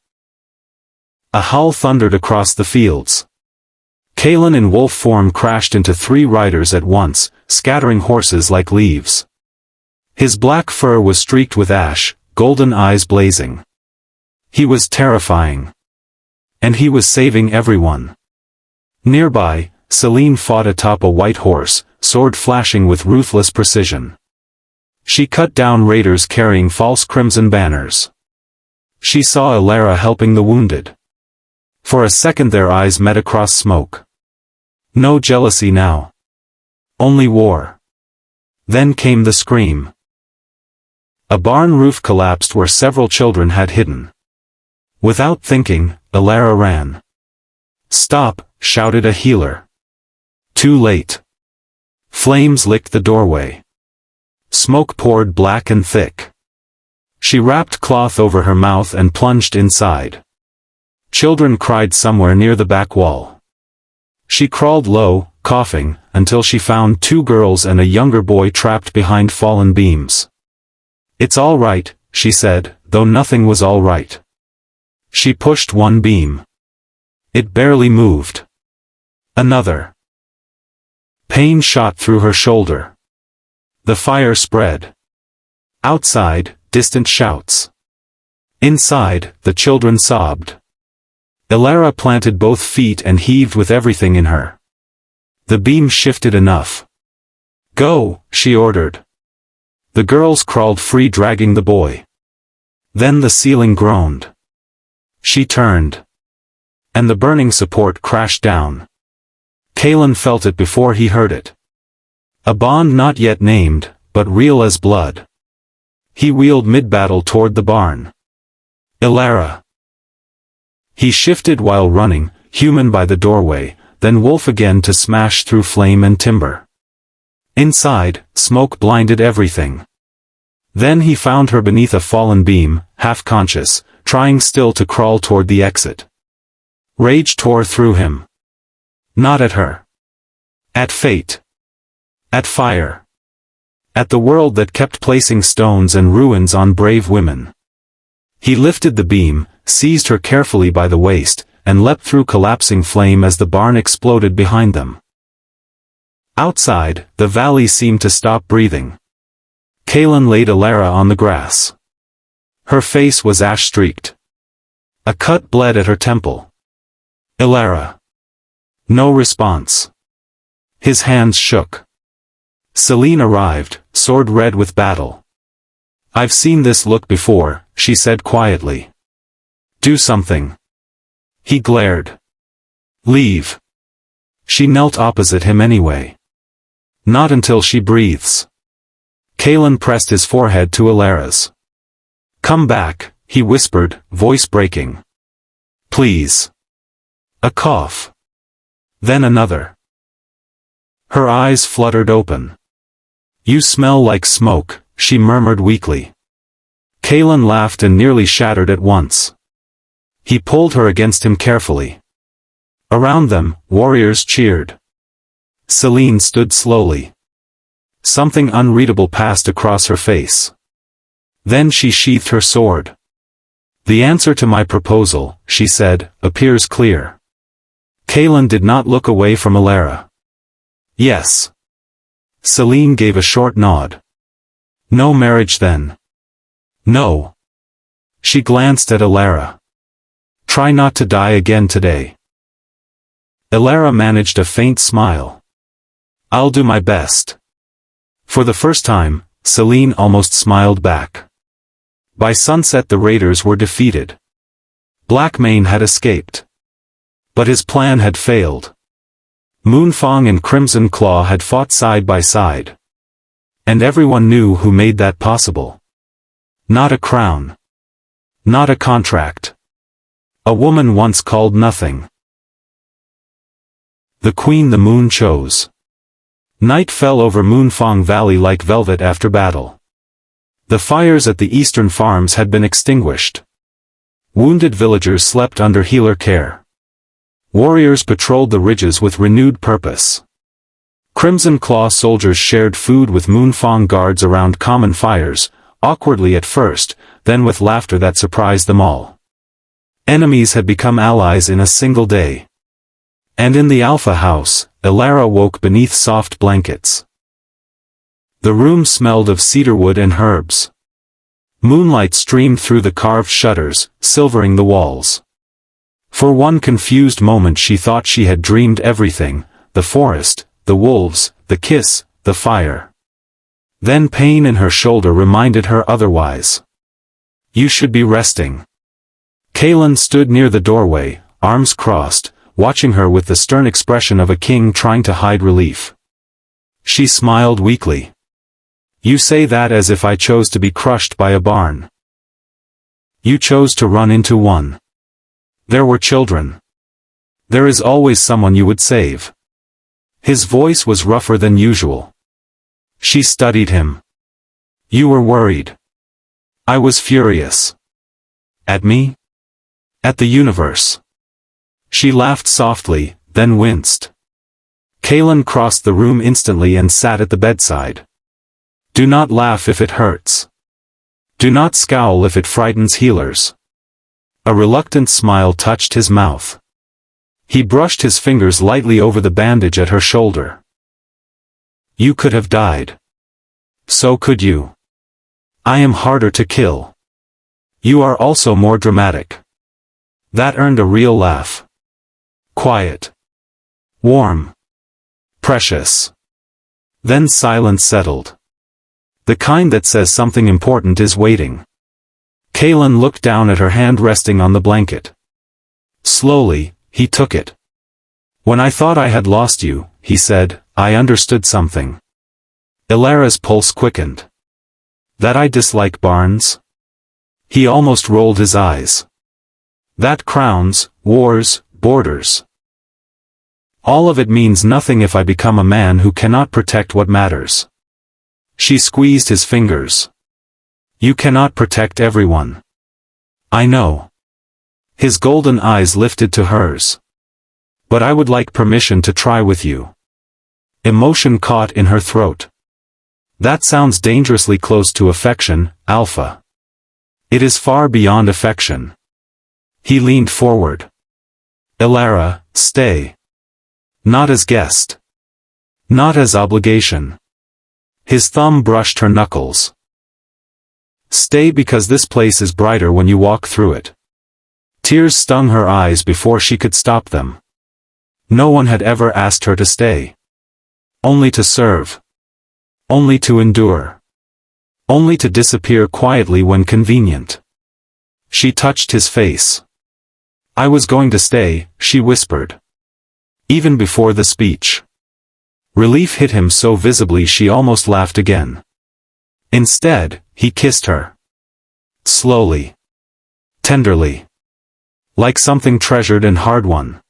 A howl thundered across the fields. Kaelin in wolf form crashed into 3 riders at once, scattering horses like leaves. His black fur was streaked with ash, golden eyes blazing. He was terrifying. And he was saving everyone. Nearby, Selene fought atop a white horse, sword flashing with ruthless precision. She cut down raiders carrying false crimson banners. She saw Elara helping the wounded. For a second their eyes met across smoke. No jealousy now. Only war. Then came the scream. A barn roof collapsed where several children had hidden. Without thinking, Elara ran. Stop, shouted a healer. Too late. Flames licked the doorway. Smoke poured black and thick. She wrapped cloth over her mouth and plunged inside. Children cried somewhere near the back wall. She crawled low, coughing, until she found 2 girls and a younger boy trapped behind fallen beams. It's all right, she said, though nothing was all right. She pushed one beam. It barely moved. Another. Pain shot through her shoulder. The fire spread. Outside, distant shouts. Inside, the children sobbed. Elara planted both feet and heaved with everything in her. The beam shifted enough. Go, she ordered. The girls crawled free dragging the boy. Then the ceiling groaned. She turned. And the burning support crashed down. Kaelin felt it before he heard it. A bond not yet named, but real as blood. He wheeled mid-battle toward the barn. Elara. He shifted while running, human by the doorway, then wolf again to smash through flame and timber. Inside, smoke blinded everything. Then he found her beneath a fallen beam, half-conscious, trying still to crawl toward the exit. Rage tore through him. Not at her. At fate. At fire. At the world that kept placing stones and ruins on brave women. He lifted the beam, seized her carefully by the waist, and leapt through collapsing flame as the barn exploded behind them. Outside, the valley seemed to stop breathing. Kaelin laid Elara on the grass. Her face was ash-streaked. A cut bled at her temple. Elara. No response. His hands shook. Selene arrived, sword red with battle. I've seen this look before, she said quietly. Do something. He glared. Leave. She knelt opposite him anyway. Not until she breathes. Kaelin pressed his forehead to Elara's. Come back, he whispered, voice breaking. Please. A cough. Then another. Her eyes fluttered open. You smell like smoke, she murmured weakly. Kaelin laughed and nearly shattered at once. He pulled her against him carefully. Around them, warriors cheered. Celine stood slowly. Something unreadable passed across her face. Then she sheathed her sword. The answer to my proposal, she said, appears clear. Kaelin did not look away from Elara. Yes. Celine gave a short nod. No marriage then. No. She glanced at Elara. Try not to die again today. Elara managed a faint smile. I'll do my best. For the first time, Celine almost smiled back. By sunset the raiders were defeated. Blackmane had escaped. But his plan had failed. Moonfang and Crimson Claw had fought side by side. And everyone knew who made that possible. Not a crown. Not a contract. A woman once called nothing. The queen the moon chose. Night fell over Moonfang Valley like velvet after battle. The fires at the eastern farms had been extinguished. Wounded villagers slept under healer care. Warriors patrolled the ridges with renewed purpose. Crimson Claw soldiers shared food with Moonfang guards around common fires, awkwardly at first, then with laughter that surprised them all. Enemies had become allies in a single day. And in the Alpha house, Elara woke beneath soft blankets. The room smelled of cedarwood and herbs. Moonlight streamed through the carved shutters, silvering the walls. For one confused moment she thought she had dreamed everything, the forest, the wolves, the kiss, the fire. Then pain in her shoulder reminded her otherwise. You should be resting. Kaelin stood near the doorway, arms crossed, watching her with the stern expression of a king trying to hide relief. She smiled weakly. You say that as if I chose to be crushed by a barn. You chose to run into one. There were children. There is always someone you would save. His voice was rougher than usual. She studied him. You were worried. I was furious. At me? At the universe. She laughed softly, then winced. Kaelin crossed the room instantly and sat at the bedside. Do not laugh if it hurts. Do not scowl if it frightens healers. A reluctant smile touched his mouth. He brushed his fingers lightly over the bandage at her shoulder. You could have died. So could you. I am harder to kill. You are also more dramatic. That earned a real laugh. Quiet. Warm. Precious. Then silence settled. The kind that says something important is waiting. Kaelin looked down at her hand resting on the blanket. Slowly, he took it. When I thought I had lost you, he said, I understood something. Elara's pulse quickened. That I dislike barns? He almost rolled his eyes. That crowns, wars, borders. All of it means nothing if I become a man who cannot protect what matters. She squeezed his fingers. You cannot protect everyone. I know. His golden eyes lifted to hers. But I would like permission to try with you. Emotion caught in her throat. That sounds dangerously close to affection, Alpha. It is far beyond affection. He leaned forward. Elara, stay. Not as guest. Not as obligation. His thumb brushed her knuckles. Stay because this place is brighter when you walk through it. Tears stung her eyes before she could stop them. No one had ever asked her to stay. Only to serve. Only to endure. Only to disappear quietly when convenient. She touched his face. I was going to stay, she whispered. Even before the speech. Relief hit him so visibly she almost laughed again. Instead, he kissed her. Slowly. Tenderly. Like something treasured and hard-won.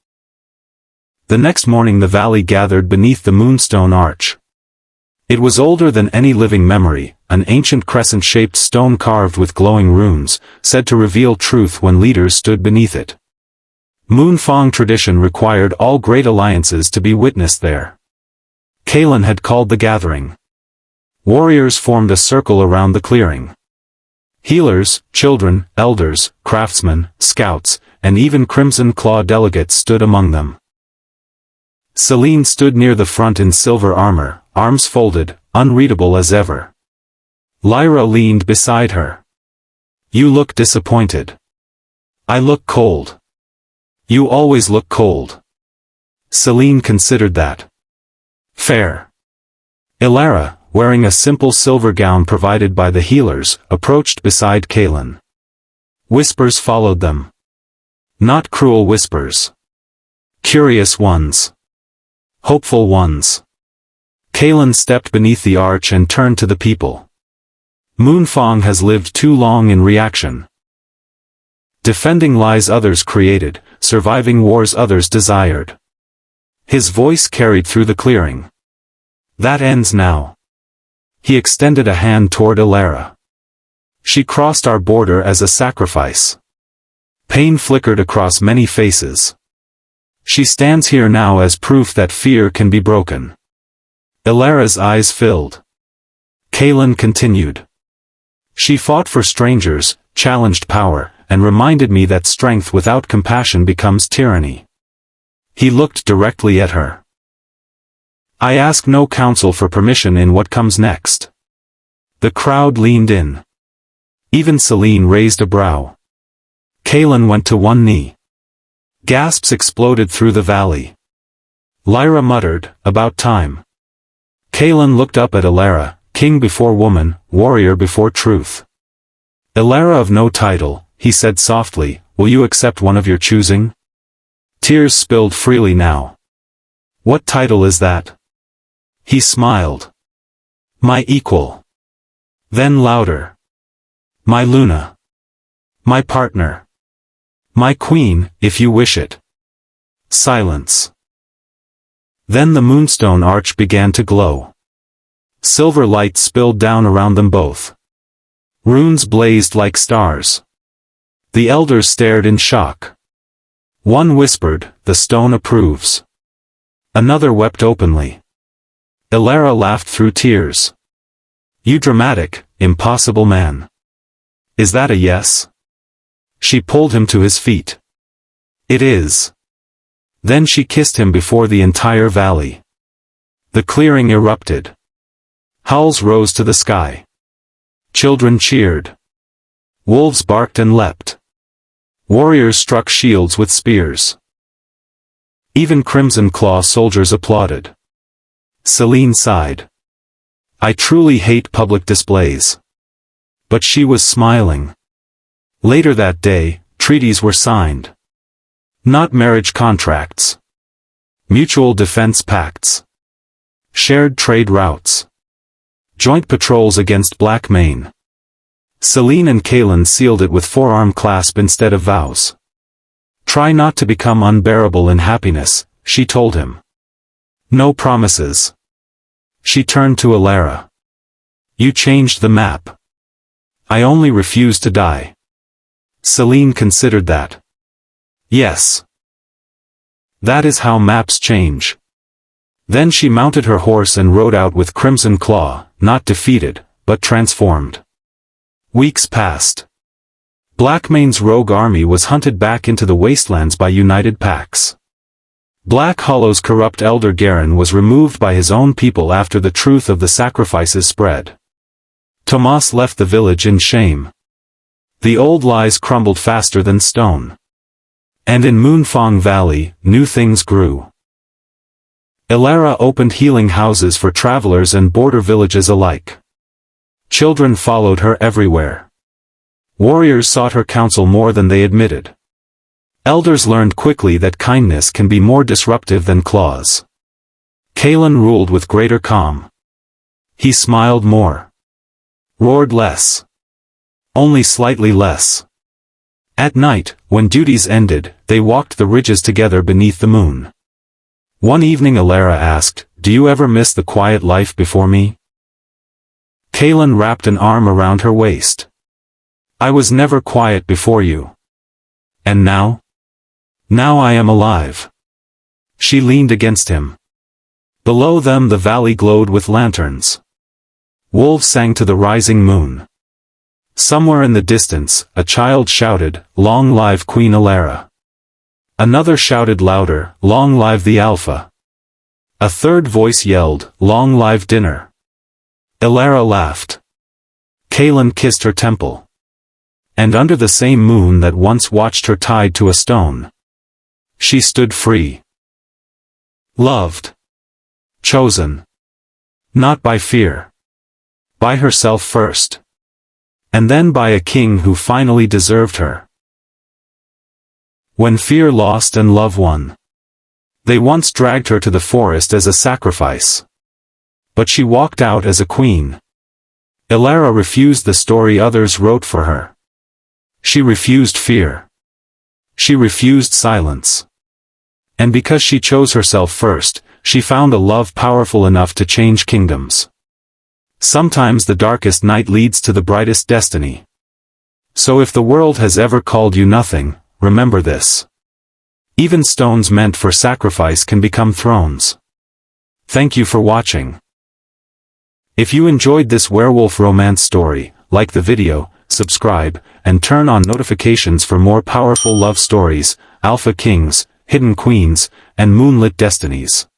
The next morning the valley gathered beneath the moonstone arch. It was older than any living memory, an ancient crescent-shaped stone carved with glowing runes, said to reveal truth when leaders stood beneath it. Moonfang tradition required all great alliances to be witnessed there. Kalen had called the gathering. Warriors formed a circle around the clearing. Healers, children, elders, craftsmen, scouts, and even Crimson Claw delegates stood among them. Celine stood near the front in silver armor, arms folded, unreadable as ever. Lyra leaned beside her. "You look disappointed." "I look cold." "You always look cold." Celine considered that. "Fair." Elara, wearing a simple silver gown provided by the healers, approached beside Kalen. Whispers followed them. Not cruel whispers. Curious ones. Hopeful ones. Kalen stepped beneath the arch and turned to the people. Moonfang has lived too long in reaction. Defending lies others created, surviving wars others desired. His voice carried through the clearing. That ends now. He extended a hand toward Elara. She crossed our border as a sacrifice. Pain flickered across many faces. She stands here now as proof that fear can be broken. Elara's eyes filled. Kalen continued. She fought for strangers, challenged power, and reminded me that strength without compassion becomes tyranny. He looked directly at her. I ask no counsel for permission in what comes next. The crowd leaned in. Even Celine raised a brow. Kalen went to one knee. Gasps exploded through the valley. Lyra muttered, "About time." Kalen looked up at Elara, king before woman, warrior before truth. "Elara of no title," he said softly, "will you accept one of your choosing?" Tears spilled freely now. "What title is that?" He smiled. "My equal." Then louder. "My Luna. My partner. My queen, if you wish it." Silence. Then the moonstone arch began to glow. Silver light spilled down around them both. Runes blazed like stars. The elders stared in shock. One whispered, "The stone approves." Another wept openly. Elara laughed through tears. "You dramatic, impossible man. Is that a yes?" She pulled him to his feet. "It is." Then she kissed him before the entire valley. The clearing erupted. Howls rose to the sky. Children cheered. Wolves barked and leapt. Warriors struck shields with spears. Even Crimson Claw soldiers applauded. Celine sighed. "I truly hate public displays." But she was smiling. Later that day, treaties were signed. Not marriage contracts. Mutual defense pacts. Shared trade routes. Joint patrols against Black Main. Celine and Kalen sealed it with forearm clasp instead of vows. "Try not to become unbearable in happiness," she told him. "No promises." She turned to Elara. "You changed the map. I only refuse to die." Celine considered that. "Yes. That is how maps change." Then she mounted her horse and rode out with Crimson Claw, not defeated, but transformed. Weeks passed. Blackmane's rogue army was hunted back into the wastelands by united packs. Black Hollow's corrupt elder Garen was removed by his own people after the truth of the sacrifices spread. Tomas left the village in shame. The old lies crumbled faster than stone. And in Moonfang Valley, new things grew. Elara opened healing houses for travelers and border villages alike. Children followed her everywhere. Warriors sought her counsel more than they admitted. Elders learned quickly that kindness can be more disruptive than claws. Kalen ruled with greater calm. He smiled more. Roared less. Only slightly less. At night, when duties ended, they walked the ridges together beneath the moon. One evening Elara asked, "Do you ever miss the quiet life before me?" Kalen wrapped an arm around her waist. "I was never quiet before you." "And now?" Now I am alive. She leaned against him. Below them the valley glowed with lanterns. Wolves sang to the rising moon. Somewhere in the distance, a child shouted, "Long live Queen Elara." Another shouted louder, "Long live the Alpha." A third voice yelled, "Long live dinner." Elara laughed. Kaelin kissed her temple. And under the same moon that once watched her tied to a stone, she stood free. Loved. Chosen. Not by fear. By herself first. And then by a king who finally deserved her. When fear lost and love won. They once dragged her to the forest as a sacrifice. But she walked out as a queen. Elara refused the story others wrote for her. She refused fear. She refused silence. And because she chose herself first, she found a love powerful enough to change kingdoms. Sometimes the darkest night leads to the brightest destiny. So if the world has ever called you nothing, remember this. Even stones meant for sacrifice can become thrones. Thank you for watching. If you enjoyed this werewolf romance story, like the video, subscribe, and turn on notifications for more powerful love stories, alpha kings, hidden queens, and moonlit destinies.